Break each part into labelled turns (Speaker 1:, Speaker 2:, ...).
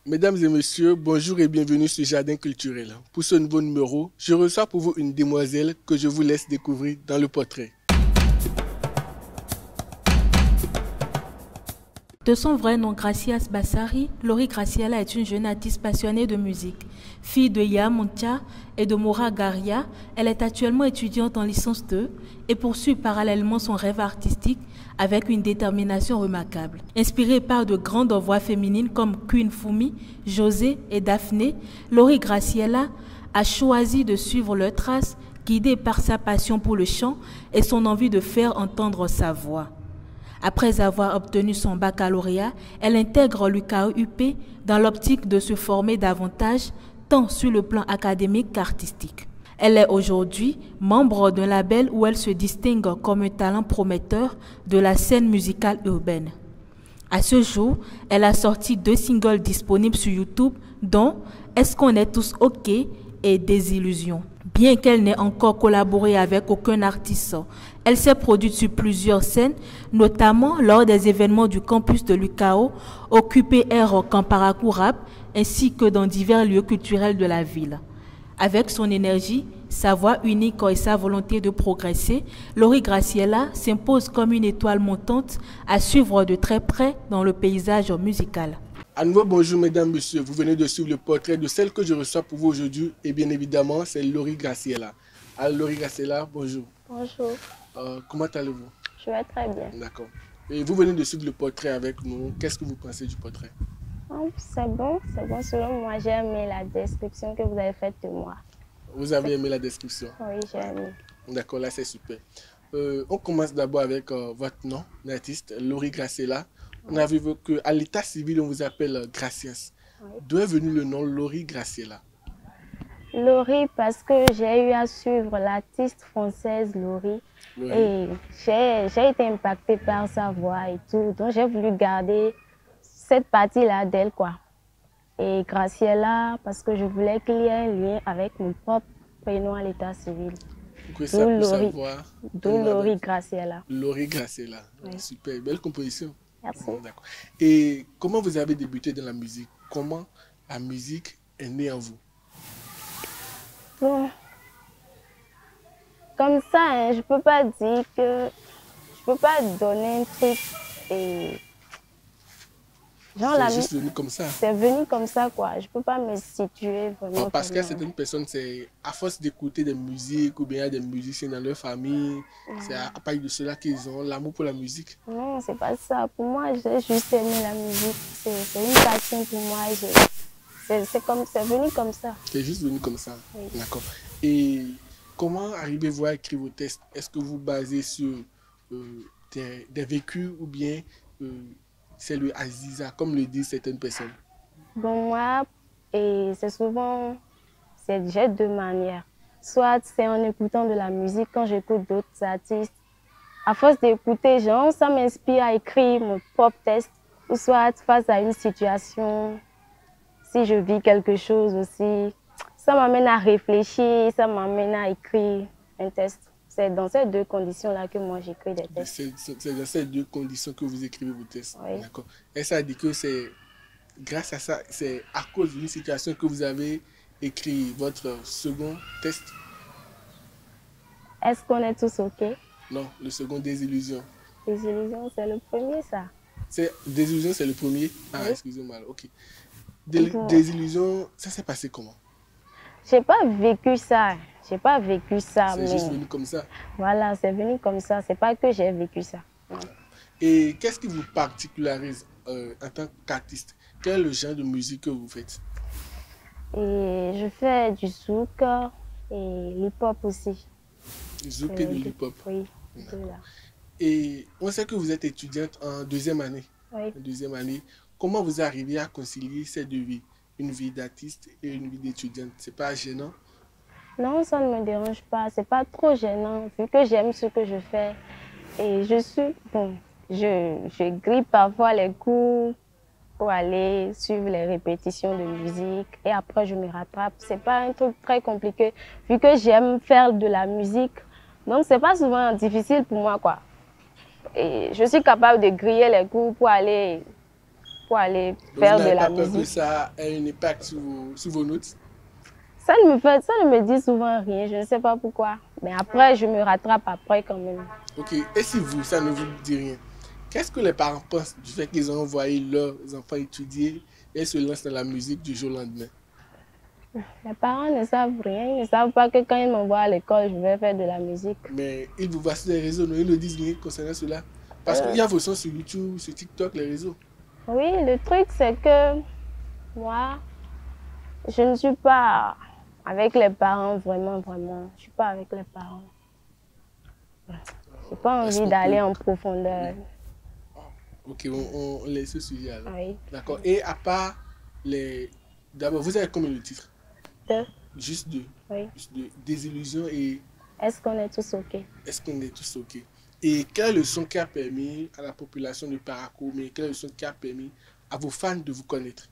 Speaker 1: Mesdames et messieurs, bonjour et bienvenue sur Jardin Culturel. Pour ce nouveau numéro, je reçois pour vous une demoiselle que je vous laisse découvrir dans le portrait.
Speaker 2: De son vrai nom Gracias Bassari, Lori Graciela est une jeune artiste passionnée de musique. Fille de Ya Montia et de Mora Garia, elle est actuellement étudiante en licence 2 et poursuit parallèlement son rêve artistique avec une détermination remarquable. Inspirée par de grandes voix féminines comme Queen Fumi, José et Daphné, Lori Graciela a choisi de suivre leurs traces, guidée par sa passion pour le chant et son envie de faire entendre sa voix. Après avoir obtenu son baccalauréat, elle intègre l'UKUP dans l'optique de se former davantage, tant sur le plan académique qu'artistique. Elle est aujourd'hui membre d'un label où elle se distingue comme un talent prometteur de la scène musicale urbaine. À ce jour, elle a sorti 2 singles disponibles sur YouTube, dont Est-ce qu'on est tous OK et Désillusion. Bien qu'elle n'ait encore collaboré avec aucun artiste, elle s'est produite sur plusieurs scènes, notamment lors des événements du campus de l'UCAO, au QPR Camparakou Rap, ainsi que dans divers lieux culturels de la ville. Avec son énergie, sa voix unique et sa volonté de progresser, Lori Graciela s'impose comme une étoile montante à suivre de très près dans le paysage musical.
Speaker 1: À nouveau, bonjour mesdames, messieurs. Vous venez de suivre le portrait de celle que je reçois pour vous aujourd'hui. Et bien évidemment, c'est Lori Graciela. Alors Lori Graciela, bonjour.
Speaker 3: Bonjour,
Speaker 1: Comment allez-vous?
Speaker 3: je vais très bien.
Speaker 1: D'accord. Et vous venez de suivre le portrait avec nous. Qu'est-ce que vous pensez du portrait?
Speaker 3: Oh, c'est bon. Selon moi, j'ai aimé la description que vous avez faite de moi.
Speaker 1: Vous avez aimé la description?
Speaker 3: Oui, j'ai aimé.
Speaker 1: D'accord, là c'est super. On commence d'abord avec votre nom d'artiste, Lori Graciela. On a vu qu'à l'état civil, on vous appelle Gracias.
Speaker 3: Oui.
Speaker 1: D'où est venu le nom Lori Graciela?
Speaker 3: Laurie, parce que j'ai eu à suivre l'artiste française Laurie.
Speaker 1: Oui.
Speaker 3: Et j'ai été impactée par sa voix et tout. Donc, j'ai voulu garder cette partie-là d'elle, quoi. Et Graciela, parce que je voulais qu'il y ait un lien avec mon propre prénom à l'état civil.
Speaker 1: Pour que ça puisse avoir
Speaker 3: D'où Laurie Graciela.
Speaker 1: Lori Graciela.
Speaker 3: Oui.
Speaker 1: Super, belle composition.
Speaker 3: Merci.
Speaker 1: D'accord. Et comment vous avez débuté dans la musique? Comment la musique est née en vous?
Speaker 3: Bon, comme ça, hein, je peux pas dire que je peux pas donner un truc et genre
Speaker 1: C'est juste venu comme ça.
Speaker 3: c'est venu comme ça quoi. Je peux pas me situer vraiment.
Speaker 1: Parce qu'il y a certaines personnes, c'est à force d'écouter des musiques ou bien il y a des musiciens dans leur famille, c'est à partir de cela qu'ils ont l'amour pour la musique.
Speaker 3: Non, c'est pas ça. Pour moi, j'ai juste aimé la musique. C'est une passion pour moi. C'est venu comme ça.
Speaker 1: C'est juste venu comme ça.
Speaker 3: Oui.
Speaker 1: D'accord. Et comment arrivez-vous à écrire vos textes? Est-ce que vous basez sur des vécus ou bien c'est le Aziza, comme le disent certaines personnes?
Speaker 3: Bon, moi, et c'est souvent, j'ai 2 manières. Soit c'est en écoutant de la musique, quand j'écoute d'autres artistes. À force d'écouter, genre, ça m'inspire à écrire mon propre texte. Ou soit face à une situation, si je vis quelque chose aussi, ça m'amène à réfléchir, ça m'amène à écrire un texte. C'est dans ces 2 conditions-là que moi j'écris des textes.
Speaker 1: C'est dans ces 2 conditions que vous écrivez vos textes.
Speaker 3: Oui.
Speaker 1: D'accord. Et ça dit que c'est grâce à ça, c'est à cause d'une situation que vous avez écrit votre second texte?
Speaker 3: Est-ce qu'on est tous OK?
Speaker 1: Non, le second, Désillusion.
Speaker 3: Désillusion, c'est le premier, ça.
Speaker 1: Désillusion, c'est le premier? Ah,
Speaker 3: Oui.
Speaker 1: excusez-moi, ok.
Speaker 3: Bon.
Speaker 1: Désillusion, ça s'est passé comment?
Speaker 3: J'ai pas vécu ça. J'ai pas vécu ça,
Speaker 1: C'est
Speaker 3: mais
Speaker 1: juste venu comme ça.
Speaker 3: voilà, c'est venu comme ça. C'est pas que j'ai vécu ça. Non.
Speaker 1: Et qu'est-ce qui vous particularise en tant qu'artiste? Quel est le genre de musique que vous faites?
Speaker 3: Et je fais du zouk et l'hip-hop aussi.
Speaker 1: Du zouk et du hip-hop.
Speaker 3: Oui, deux là.
Speaker 1: Et on sait que vous êtes étudiante en 2e année.
Speaker 3: Oui.
Speaker 1: En 2e année. Comment vous arrivez à concilier ces 2 vies? Une vie d'artiste et une vie d'étudiante? C'est pas gênant?
Speaker 3: Non, ça ne me dérange pas. C'est pas trop gênant vu que j'aime ce que je fais. Et je grille parfois les cours pour aller suivre les répétitions de musique et après je me rattrape. C'est pas un truc très compliqué vu que j'aime faire de la musique. Donc c'est pas souvent difficile pour moi quoi. Et je suis capable de griller les cours pour aller pour aller
Speaker 1: Donc,
Speaker 3: faire
Speaker 1: vous
Speaker 3: de
Speaker 1: n'avez
Speaker 3: la
Speaker 1: pas peur que
Speaker 3: musique.
Speaker 1: ça ait un impact sur vos notes?
Speaker 3: Ça ne me dit souvent rien, je ne sais pas pourquoi. Mais après, je me rattrape après quand même.
Speaker 1: Ok, et si vous, ça ne vous dit rien, qu'est-ce que les parents pensent du fait qu'ils ont envoyé leurs enfants étudier et se lancent dans la musique du jour au lendemain?
Speaker 3: Les parents ne savent rien, ils ne savent pas que quand ils m'envoient à l'école, je vais faire de la musique.
Speaker 1: Mais ils vous voient sur les réseaux, non, ils ne disent rien concernant cela. Parce qu'il
Speaker 3: Euh,
Speaker 1: y a vos sons sur YouTube, sur TikTok, les réseaux.
Speaker 3: oui, le truc c'est que moi, je ne suis pas avec les parents, vraiment, vraiment. Je ne suis pas avec les parents. Je n'ai pas
Speaker 1: Est-ce
Speaker 3: envie
Speaker 1: qu'on
Speaker 3: d'aller
Speaker 1: peut...
Speaker 3: en profondeur.
Speaker 1: Ok, on laisse ce sujet alors.
Speaker 3: Oui.
Speaker 1: D'accord. Et à part les... D'abord, vous avez combien de titres?
Speaker 3: Deux.
Speaker 1: Juste deux.
Speaker 3: Oui.
Speaker 1: Juste deux. Désillusion et
Speaker 3: Est-ce qu'on est tous OK?
Speaker 1: est-ce qu'on est tous ok? Et quelle est le son qui a permis à la population de Parakou, mais quelle est le son qui a permis à vos fans de vous connaître?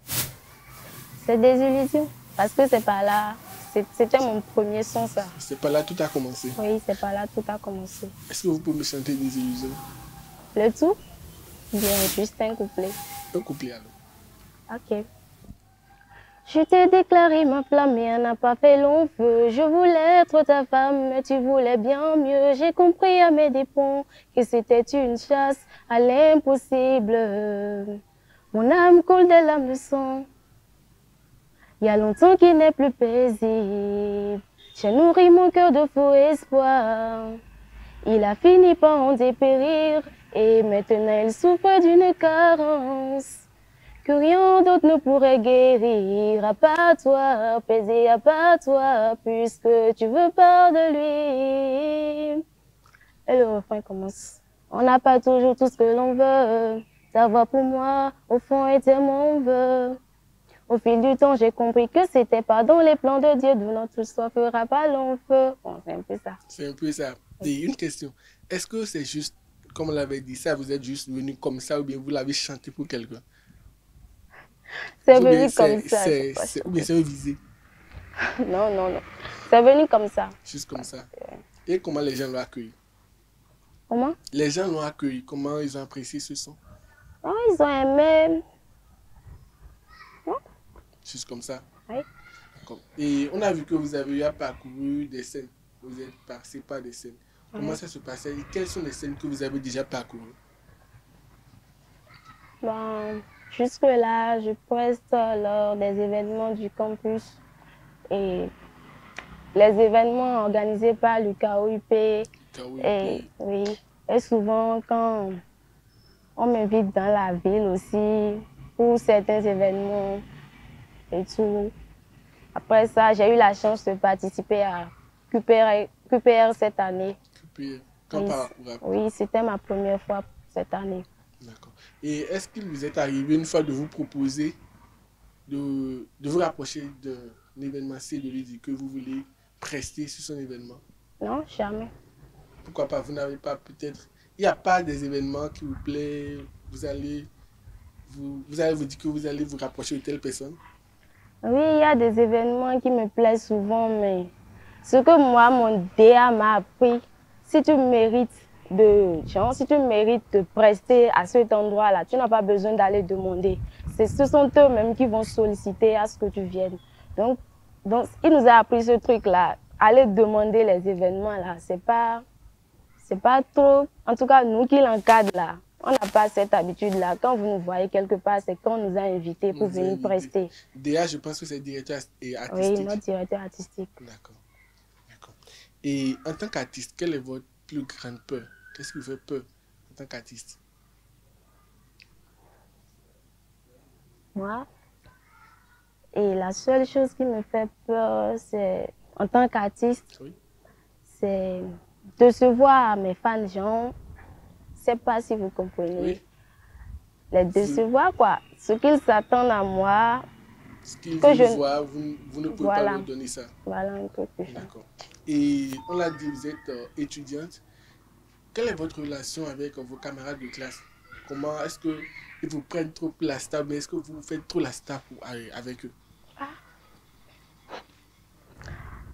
Speaker 3: C'est des illusions. Parce que c'est pas là. C'était mon premier son, ça.
Speaker 1: C'est pas là tout a commencé.
Speaker 3: Oui, c'est pas là tout a commencé.
Speaker 1: Est-ce que vous pouvez me chanter des illusions?
Speaker 3: Le tout? Bien, juste un couplet.
Speaker 1: Un couplet alors.
Speaker 3: Ok. Je t'ai déclaré ma flamme et on n'a pas fait long feu. Je voulais être ta femme, mais tu voulais bien mieux. J'ai compris à mes dépens que c'était une chasse à l'impossible. Mon âme coule des larmes de sang. Il y a longtemps qu'il n'est plus paisible. J'ai nourri mon cœur de faux espoirs. Il a fini par en dépérir et maintenant il souffre d'une carence que rien d'autre ne pourrait guérir, à part toi, apaiser à part toi, puisque tu veux pas de lui. Et le refrain commence. On n'a pas toujours tout ce que l'on veut. Ta voix pour moi, au fond, était mon vœu. Au fil du temps, j'ai compris que c'était pas dans les plans de Dieu, d'où notre histoire fera pas long feu. Bon, c'est un peu ça.
Speaker 1: C'est un peu ça. Et une question. Est-ce que c'est juste, comme on l'avait dit, ça, vous êtes juste venu comme ça ou bien vous l'avez chanté pour quelqu'un?
Speaker 3: C'est
Speaker 1: Ou bien
Speaker 3: venu comme ça.
Speaker 1: ou bien c'est un visé,
Speaker 3: Non, non, non. C'est venu comme ça.
Speaker 1: juste comme ça. Et comment les gens l'ont accueilli?
Speaker 3: Comment?
Speaker 1: Les gens l'ont accueilli, comment ils ont apprécié ce son?
Speaker 3: Oh, ils ont aimé.
Speaker 1: Juste comme ça.
Speaker 3: Oui.
Speaker 1: D'accord. Et on a vu que vous avez eu à parcourir des scènes. Vous êtes passé par des scènes. Comment ça se passait? Et quelles sont les scènes que vous avez déjà parcourues?
Speaker 3: Bon, jusque-là, je preste lors des événements du campus et les événements organisés par l'UKOIP. Et, oui, et souvent, quand on m'invite dans la ville aussi pour certains événements et tout. Après ça, j'ai eu la chance de participer à QPR cette année.
Speaker 1: QPR,
Speaker 3: oui, c'était ma première fois cette année.
Speaker 1: D'accord. Et est-ce qu'il vous est arrivé une fois de vous proposer de vous rapprocher d'un événementier, de lui dire que vous voulez prester sur son événement?
Speaker 3: Non, jamais.
Speaker 1: Pourquoi pas? Vous n'avez pas peut-être... Il n'y a pas des événements qui vous plaisent, vous allez vous dire que vous allez vous rapprocher de telle personne?
Speaker 3: Oui, il y a des événements qui me plaisent souvent, mais ce que moi, mon DA m'a appris, si tu mérites si tu mérites de prester à cet endroit-là, tu n'as pas besoin d'aller demander. Ce sont eux-mêmes qui vont solliciter à ce que tu viennes. Donc il nous a appris ce truc-là. Aller demander les événements-là, c'est pas trop. En tout cas, nous qui l'encadrent là, on n'a pas cette habitude-là. Quand vous nous voyez quelque part, c'est qu'on nous a invités pour venir prester.
Speaker 1: DA, je pense que c'est directeur artistique.
Speaker 3: Oui, notre directeur artistique.
Speaker 1: D'accord. D'accord. Et en tant qu'artiste, quelle est votre plus grande peur? Qu'est-ce qui vous fait peur en tant qu'artiste?
Speaker 3: Moi, et la seule chose qui me fait peur, c'est, en tant qu'artiste,
Speaker 1: oui,
Speaker 3: c'est de se voir à mes fans, genre, je ne sais pas si vous comprenez,
Speaker 1: oui,
Speaker 3: les décevoir, quoi. Ce qu'ils s'attendent à moi,
Speaker 1: ce qu'ils veulent voir, vous ne pouvez pas leur donner ça.
Speaker 3: Voilà un peu plus.
Speaker 1: D'accord. Et on l'a dit, vous êtes étudiante. Quelle est votre relation avec vos camarades de classe? Comment est-ce qu'ils vous prennent trop pour la star, mais est-ce que vous faites trop la star avec eux?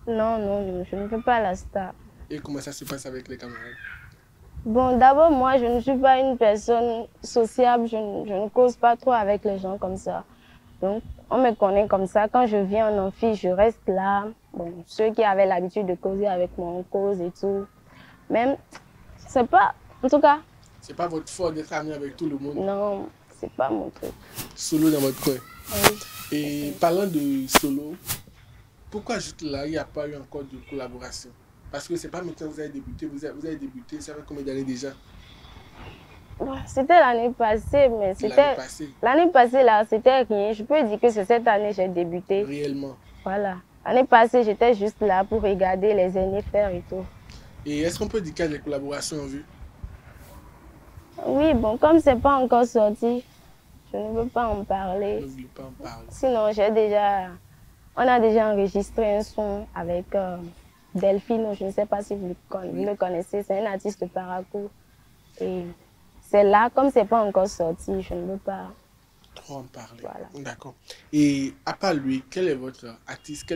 Speaker 3: Non, non, non, je ne fais pas la star.
Speaker 1: Et comment ça se passe avec les camarades?
Speaker 3: Bon, d'abord, moi, je ne suis pas une personne sociable. Je ne cause pas trop avec les gens comme ça. Donc, on me connaît comme ça. Quand je viens en amphi, je reste là. Bon, ceux qui avaient l'habitude de causer avec moi, on cause et tout. Même, c'est pas... En tout cas,
Speaker 1: C'est pas votre faute d'être ami avec tout le monde.
Speaker 3: non, c'est pas mon truc.
Speaker 1: Solo dans votre coin.
Speaker 3: Oui.
Speaker 1: Et parlant de solo, pourquoi juste là, il n'y a pas eu encore de collaboration? Parce que c'est pas maintenant que vous avez débuté. Vous avez débuté, ça fait combien d'années déjà?
Speaker 3: C'était l'année passée, mais
Speaker 1: L'année
Speaker 3: c'était...
Speaker 1: passée,
Speaker 3: L'année passée, là, c'était rien. Je peux dire que c'est cette année que j'ai débuté.
Speaker 1: réellement.
Speaker 3: Voilà. L'année passée, j'étais juste là pour regarder les aînés faire et tout.
Speaker 1: Et est-ce qu'on peut dire qu'il y a des collaborations en vue?
Speaker 3: Oui, bon, comme c'est pas encore sorti, je ne veux pas en
Speaker 1: Vous
Speaker 3: parler.
Speaker 1: ne voulez pas en parler.
Speaker 3: Sinon, on a déjà enregistré un son avec Delphine. Je ne sais pas si vous le connaissez. C'est un artiste de Parakou. Et c'est là, comme c'est pas encore sorti, je ne veux pas.
Speaker 1: Trop en parler.
Speaker 3: Voilà.
Speaker 1: D'accord. Et à part lui, quel est votre artiste?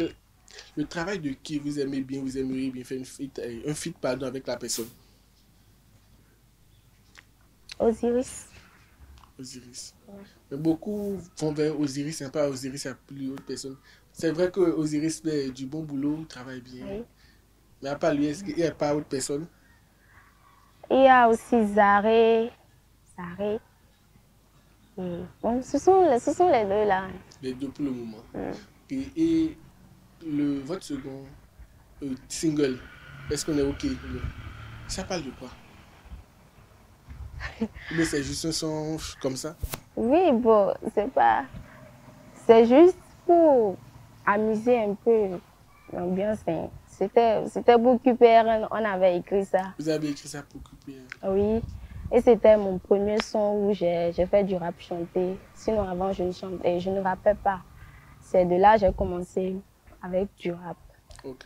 Speaker 1: Le travail de qui vous aimez bien, vous aimeriez bien faire un feat pardon, avec la personne?
Speaker 3: Osiris.
Speaker 1: Osiris. Mais beaucoup vont vers Osiris, et pas Osiris à plus haute personne. C'est vrai que Osiris fait du bon boulot, il travaille bien.
Speaker 3: Oui.
Speaker 1: Mais à part lui, est-ce qu'il n'y a pas autre personne?
Speaker 3: Il y a aussi Zaré. Zaré. Bon, ce sont les deux là.
Speaker 1: Les deux pour le moment. Et votre second single, est-ce qu'on est OK? Ça parle de quoi? Mais c'est juste un son comme ça?
Speaker 3: Oui, bon, c'est pas. C'est juste pour amuser un peu l'ambiance. Hein. C'était pour QPR, on avait écrit ça.
Speaker 1: Vous avez écrit ça pour couper?
Speaker 3: Oui. Et c'était mon premier son où j'ai fait du rap chanté. Sinon, avant, je ne chantais, je ne rappais pas. C'est de là que j'ai commencé avec du rap.
Speaker 1: Ok.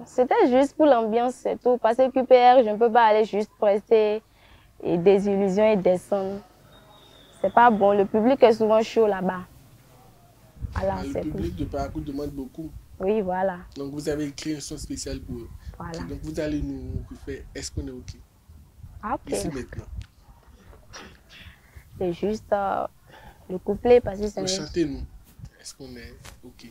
Speaker 3: C'était juste pour l'ambiance, c'est tout. Parce que QPR, je ne peux pas aller juste prester et des illusions et descendre. C'est pas bon. Le public est souvent chaud là-bas. Voilà,
Speaker 1: Le
Speaker 3: c'est tout.
Speaker 1: public de Parakou demande beaucoup.
Speaker 3: Oui, voilà.
Speaker 1: Donc vous avez écrit un son spécial pour eux.
Speaker 3: Voilà.
Speaker 1: Donc vous allez nous refaire Est-ce qu'on est OK?
Speaker 3: Ok.
Speaker 1: Ici maintenant.
Speaker 3: C'est juste le couplet parce que c'est...
Speaker 1: Chantez-nous. Est-ce qu'on est OK?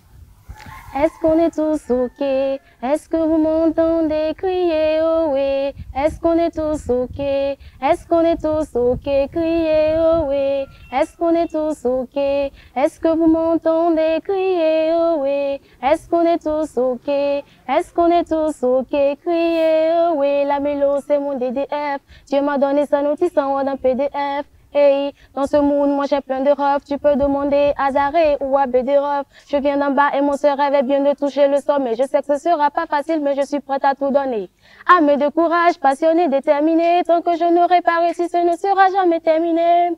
Speaker 3: Est-ce qu'on est tous OK? Est-ce que vous m'entendez crier oh oui? Est-ce qu'on est tous OK? Est-ce qu'on est tous OK? Crier oh oui? Est-ce qu'on est tous OK? Est-ce que vous m'entendez crier oh oui? Est-ce qu'on est tous OK? Est-ce qu'on est tous OK? Crier oh oui? La mélo c'est mon DDF. Dieu m'a donné sa notice en Word en PDF. Hey, dans ce monde, moi j'ai plein de rêves. Tu peux demander à Zaré ou à Bédérov. Je viens d'en bas et mon seul rêve est bien de toucher le sommet. Je sais que ce sera pas facile, mais je suis prête à tout donner. Âme de courage, passionnée, déterminée. Tant que je n'aurai pas réussi, ce ne sera jamais terminé.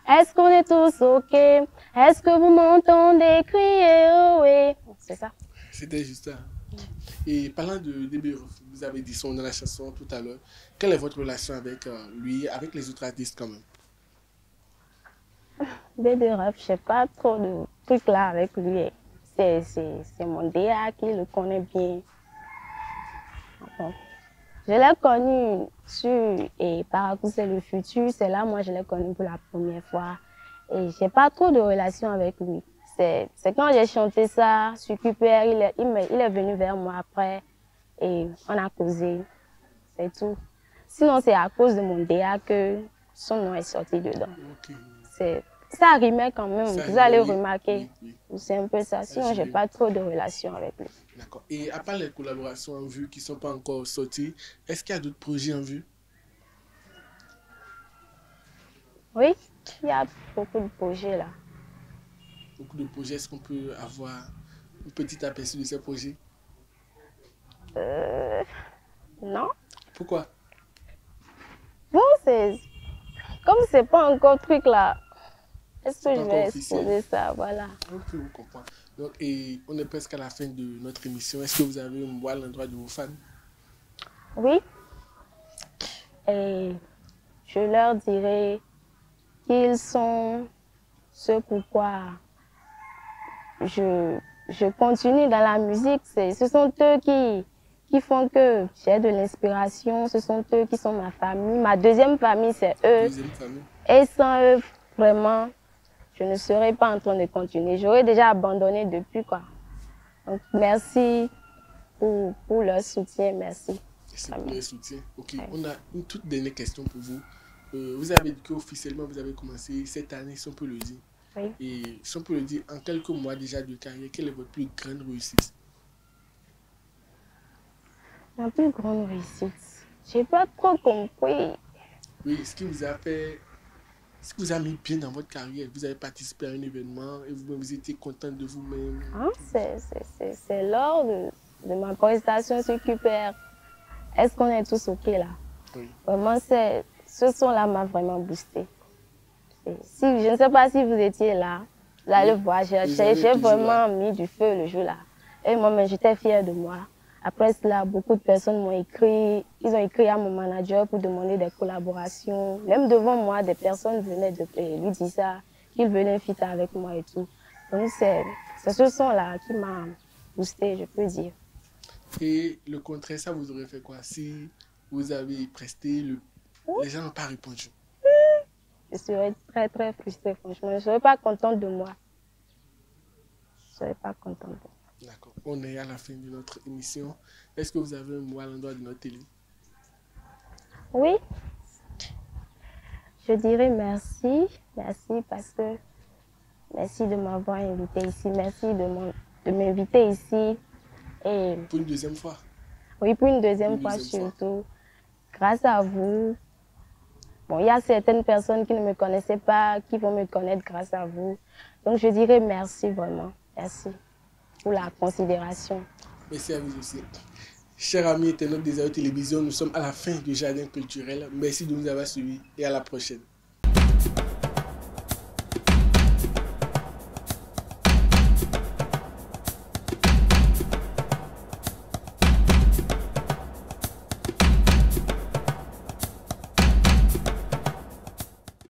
Speaker 3: Est-ce qu'on est tous OK? Est-ce que vous m'entendez crier oh oui? C'est ça.
Speaker 1: C'était juste ça. Et parlant de Bédérov, vous avez dit son dans la chanson tout à l'heure. Quelle est votre relation avec lui, avec les autres artistes quand même?
Speaker 3: Bédérov, je sais pas trop de trucs là avec lui. C'est mon DA qui le connaît bien. Bon. Je l'ai connu sur Parakou c'est le futur. C'est là, moi, je l'ai connu pour la première fois. Et j'ai pas trop de relation avec lui. C'est quand j'ai chanté ça sur QPR, il est venu vers moi après et on a causé. C'est tout. Sinon, c'est à cause de mon DA que son nom est sorti dedans.
Speaker 1: Okay.
Speaker 3: Ça rimait quand même,
Speaker 1: Ça
Speaker 3: vous allez
Speaker 1: oui,
Speaker 3: remarquer.
Speaker 1: Oui.
Speaker 3: C'est un peu ça. Sinon, j'ai pas trop de relation avec lui.
Speaker 1: D'accord. Et à part les collaborations en vue qui ne sont pas encore sorties, est-ce qu'il y a d'autres projets en vue?
Speaker 3: Oui, il y a beaucoup de projets là.
Speaker 1: Beaucoup de projets. Est-ce qu'on peut avoir un petit aperçu de ces projets?
Speaker 3: Non.
Speaker 1: Pourquoi?
Speaker 3: Bon, comme c'est pas encore truc là. Est-ce que je vais
Speaker 1: officiel.
Speaker 3: exposer ça? Voilà.
Speaker 1: Ok, vous comprenez. Donc, et on est presque à la fin de notre émission. Est-ce que vous avez un mot à l'endroit de vos fans?
Speaker 3: Oui. Et je leur dirai qu'ils sont ce pourquoi je continue dans la musique. Ce sont eux qui font que j'ai de l'inspiration. Ce sont eux qui sont ma famille. Ma deuxième famille, c'est eux.
Speaker 1: Deuxième famille.
Speaker 3: Et sans eux, vraiment, je ne serais pas en train de continuer. J'aurais déjà abandonné depuis, quoi. Donc, merci pour leur soutien. Merci.
Speaker 1: C'est pour le soutien. Ok, on a une toute dernière question pour vous. Vous avez dit qu'officiellement, vous avez commencé cette année, si on peut le dire.
Speaker 3: Oui.
Speaker 1: Et si on peut le dire, en quelques mois déjà de carrière, quelle est votre plus grande réussite?
Speaker 3: Ma plus grande réussite. Je n'ai pas trop compris.
Speaker 1: Oui, ce qui vous a fait, ce qui vous a mis bien dans votre carrière, vous avez participé à un événement et vous étiez content de vous-même.
Speaker 3: Hein? C'est lors de ma prestation sur QPR. Est-ce qu'on est tous OK là?
Speaker 1: Oui.
Speaker 3: Vraiment, ce son-là m'a vraiment boosté. Si, je ne sais pas si vous étiez là, vous allez voir, j'ai vraiment mis du feu le jour-là. Et moi-même, j'étais fière de moi. Après cela, beaucoup de personnes m'ont écrit, ils ont écrit à mon manager pour demander des collaborations. Même devant moi, des personnes venaient lui dire ça, qu'ils veulent un feat avec moi et tout. Donc c'est ce son-là qui m'a boosté, je peux dire.
Speaker 1: Et le contraire, ça vous aurait fait quoi si vous avez presté, les gens n'ont pas répondu?
Speaker 3: Je serais très très frustrée, franchement. Je ne serais pas contente de moi. Je ne serais pas contente de moi.
Speaker 1: D'accord. On est à la fin de notre émission. Est-ce que vous avez un mot à l'endroit de notre télé?
Speaker 3: Oui. Je dirais merci. Merci parce que merci de m'avoir invité ici. Merci de m'inviter ici. Et
Speaker 1: pour une deuxième fois?
Speaker 3: Oui, pour une deuxième fois surtout. Grâce à vous. Bon, il y a certaines personnes qui ne me connaissaient pas, qui vont me connaître grâce à vous. Donc, je dirais merci vraiment. Merci pour la considération.
Speaker 1: Merci à vous aussi. Chers amis internautes des AE Télévision, nous sommes à la fin du Jardin culturel. Merci de nous avoir suivis et à la prochaine.